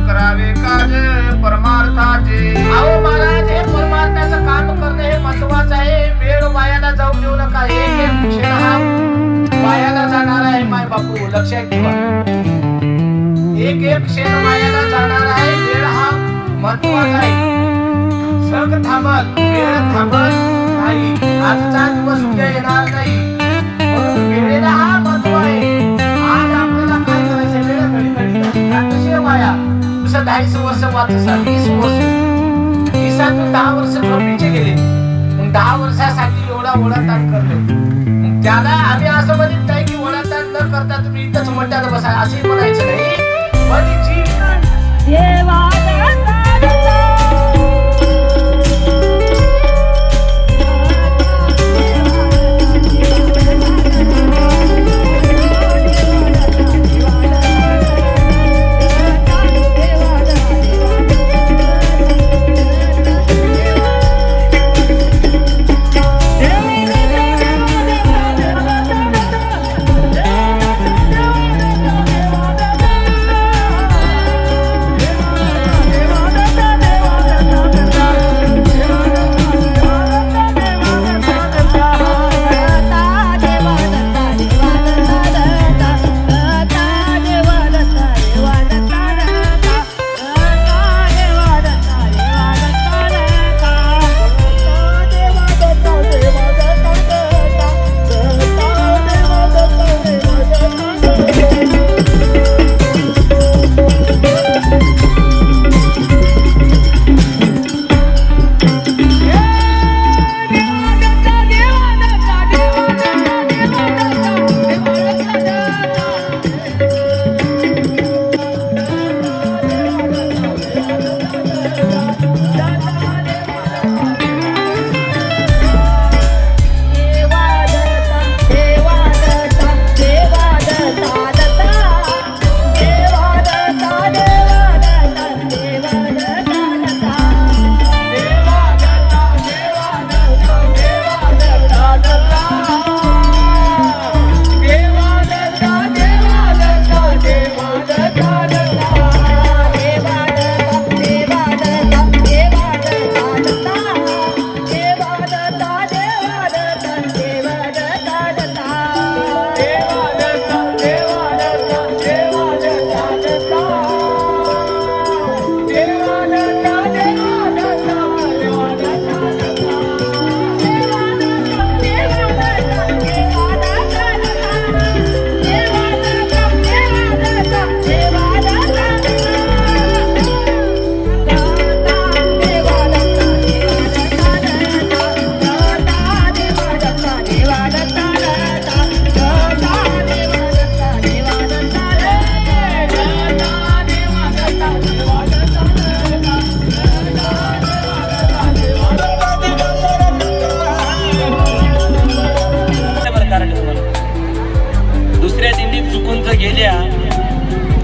करावे काज परमार्थाचे. अहो महाराज, हे परमार्थाचं काम करणे हे महत्वाचं आहे. वेळ वायाला जाऊ देऊ नका. एक क्षण हा वायाला जाणार आहे माय बापू, लक्षात ठेवा. एक क्षण वायाला जाणार आहे. वेळ हा महत्वाचा आहे. सग थांबल, वेळ थांबल नाही. आजचा दिवस उद्या येणार नाही. म्हणून वेळेला हा महत्व आहे. आज आपल्याला काय करायचं, वेळ घडी घडी अतिशय वाया. 40 वर्ष वाचसा, 20 वर्ष, 20 10 वर्ष झोपीचे गेले. मग 10 वर्षासाठी एवढा ओढाताण करले. मग त्याला आम्ही असं म्हणत नाही की ओढाताण न करता तुम्ही इथंच मोठ्याला बसा, असंही म्हणायचं नाही. पण जी देवा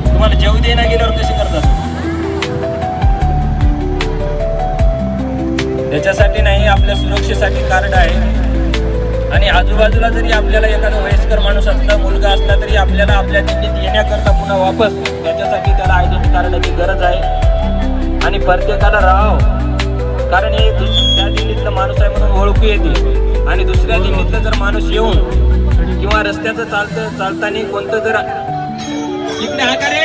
तुम्हाला जेव देना गेल्यावर कसे करतात? त्याच्यासाठी नाही, आपल्या सुरक्षेसाठी कार्ड आहे. आणि आजूबाजूला जरी आपल्याला एखादा वयस्कर माणूस असला, मुलगा असला, तरी आपल्याला आपल्या दिल्लीत येण्याकरता पुन्हा वापस त्याच्यासाठी त्याला आयडेंटिटी कार्डाची गरज आहे. आणि प्रत्येकाला राहाव, कारण हे त्या दिल्लीतला माणूस आहे म्हणून ओळखू येते. आणि दुसऱ्या दिल्लीतला जर माणूस येऊन किंवा रस्त्याचं चालताना कोणतं जर इकडे हाका रे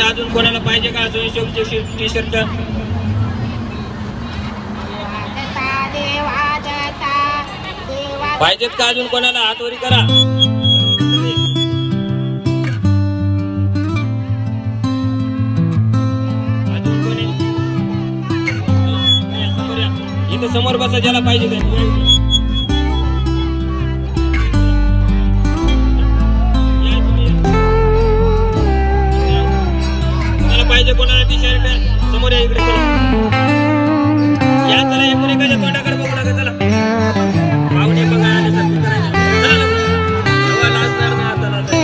अजून कोणाला पाहिजे का स्वयंसेवकचे टी शर्ट? पाहिजेत का अजून कोणाला? हात वरी करा. इथं समोर बसा ज्याला पाहिजे ते. कोणाला पाहिजे कोणाला टी शर्ट समोर या इकडे चला. या चला एकूण एकाच्या तोंडाकडे बघू नका चला. पाहुणे बघा आले सर्व करायला चला लवकर. तेव्हा लाजणार नाही आता लाजायचं.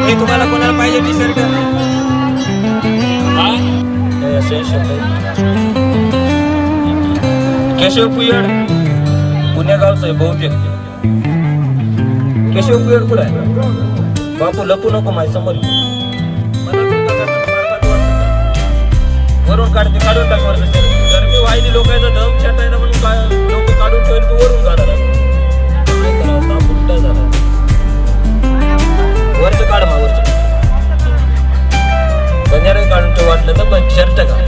हे तुम्हाला कोणाला पाहिजे टी शर्ट हा केशव पुयड पुण्यागावचं आहे बहुतेक. केशव पुयड कुठं आहे बापू लपू नको माझ्या समोर. वरून काढते काढून टाक वरचं. गरमी वाहिली लोकांचा दम छाटायला म्हणून काय लोक काढून ठेवले तू वरून काढायला काय करावं ताप उलटा झाला. वरचं काढ मा वरचं बंजारा काढून ठेव वाटलं तर पण शर्ट का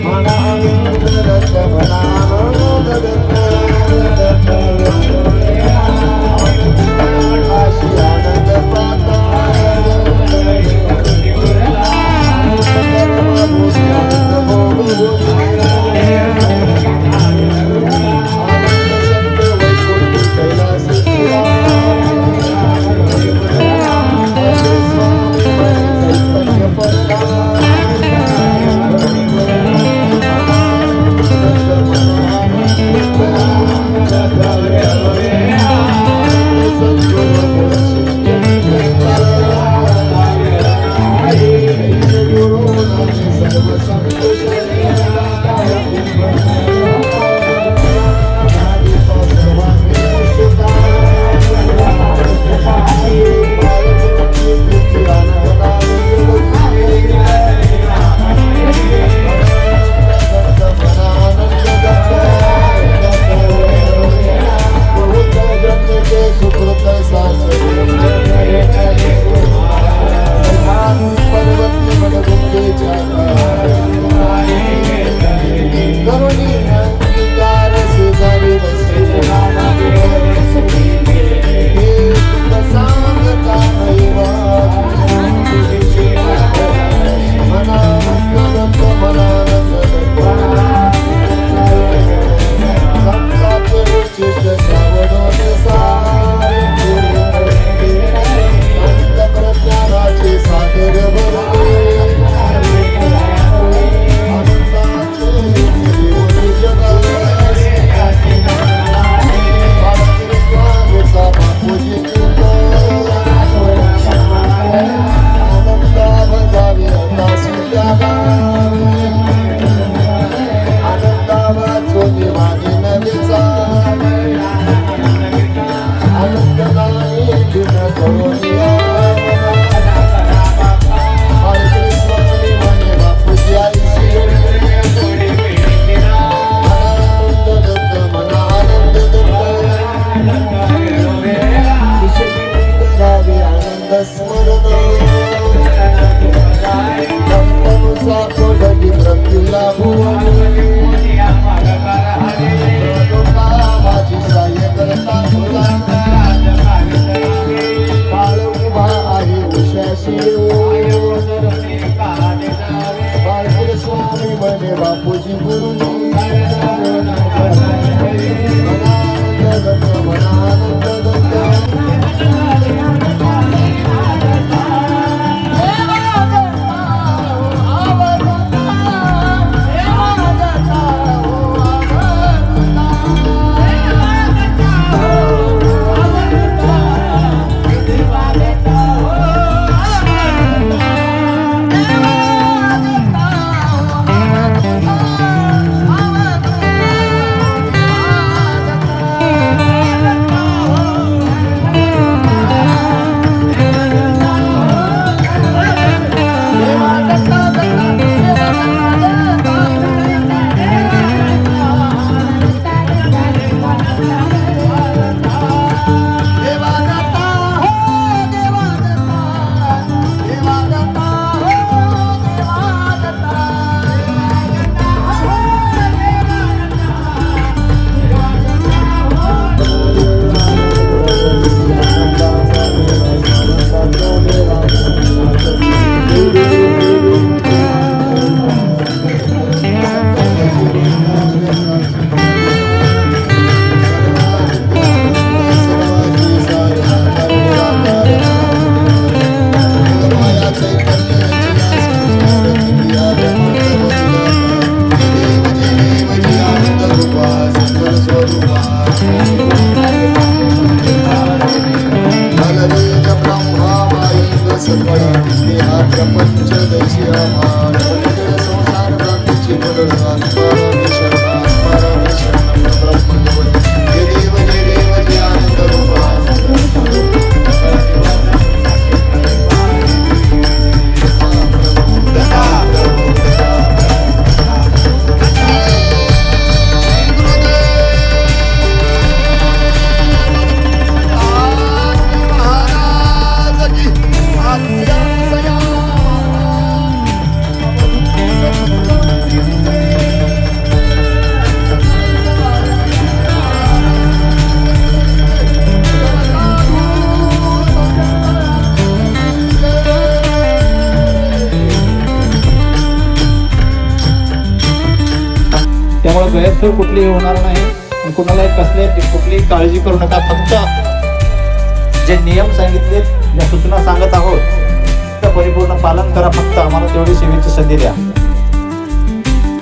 मला त्यामुळे गैरसोय कुठलीही होणार नाही आणि कुणालाही कसल्याची कुठलीही काळजी करू नका. फक्त जे नियम सांगितले, ज्या सूचना सांगत आहोत त्या परिपूर्ण पालन करा. फक्त आम्हाला तेवढी सेवेची संधी द्या.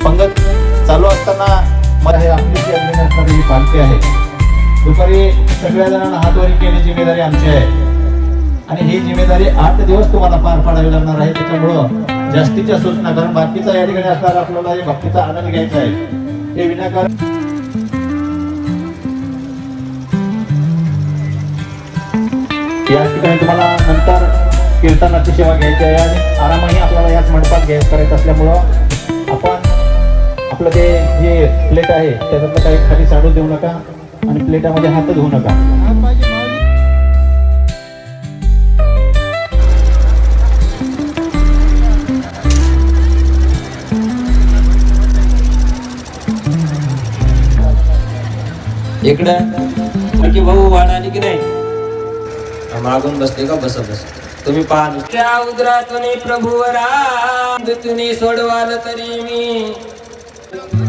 पंगत चालू असताना मला हे आपली असणारी ही पालखी आहे. दुपारी सगळ्या जणांना हातवारी केली जिम्मेदारी आमची आहे आणि ही जिम्मेदारी 8 दिवस तुम्हाला पार पाडावी लागणार आहे. त्याच्यामुळं जास्तीच्या सूचना, कारण बाकीचा या ठिकाणी असणार आपल्याला हे भक्तीचा आनंद घ्यायचा आहे हे विनाकारण या ठिकाणी तुम्हाला नंतर कीर्तनाची सेवा घ्यायची आहे आणि आरामही आपल्याला याच मंडपात करायचं असल्यामुळं आपण आपलं ते जे प्लेट आहे त्याच्यातलं काही खाली साडू देऊ नका आणि प्लेटामध्ये हात धुवू नका. इकडं की भाऊ वाढ आली की नाही, मागून बसते का बस बस तुम्ही पहा. त्या उदरातून प्रभुवरा तुम्ही सोडवाल तरी मी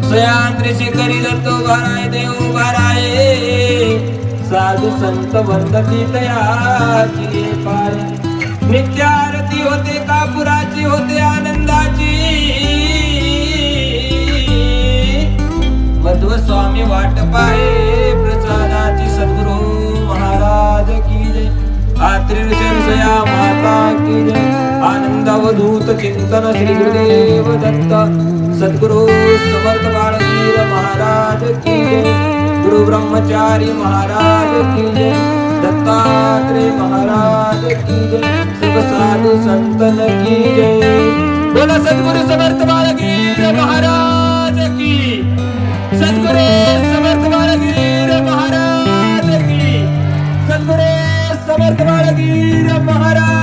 सयांत्रीशी करी जातो भाराय देव भाराय साधू संत वंदती तयाची पाय. नित्य आरती होते कापुराची होते आनंदाची मध्व स्वामी वाट पाहे प्रसादाची सद्गुरु महाराज की जय. आत्रिशया माता की जय. आनंदावधूत चिंतन श्री गुरुदेव दत्त सद्गुरु समर्थ बाळवीर महाराज की जय. गुरु ब्रह्मचारी महाराज की जय. दत्तात्रेय महाराज की जय. सब साधु संतन की जय. बोला सद्गुरु समर्थ बाळवीर महाराज की. सद्गुरु समर्थ बाळवीर महाराज की. सद्गुरु समर्थ बाळवीर महाराज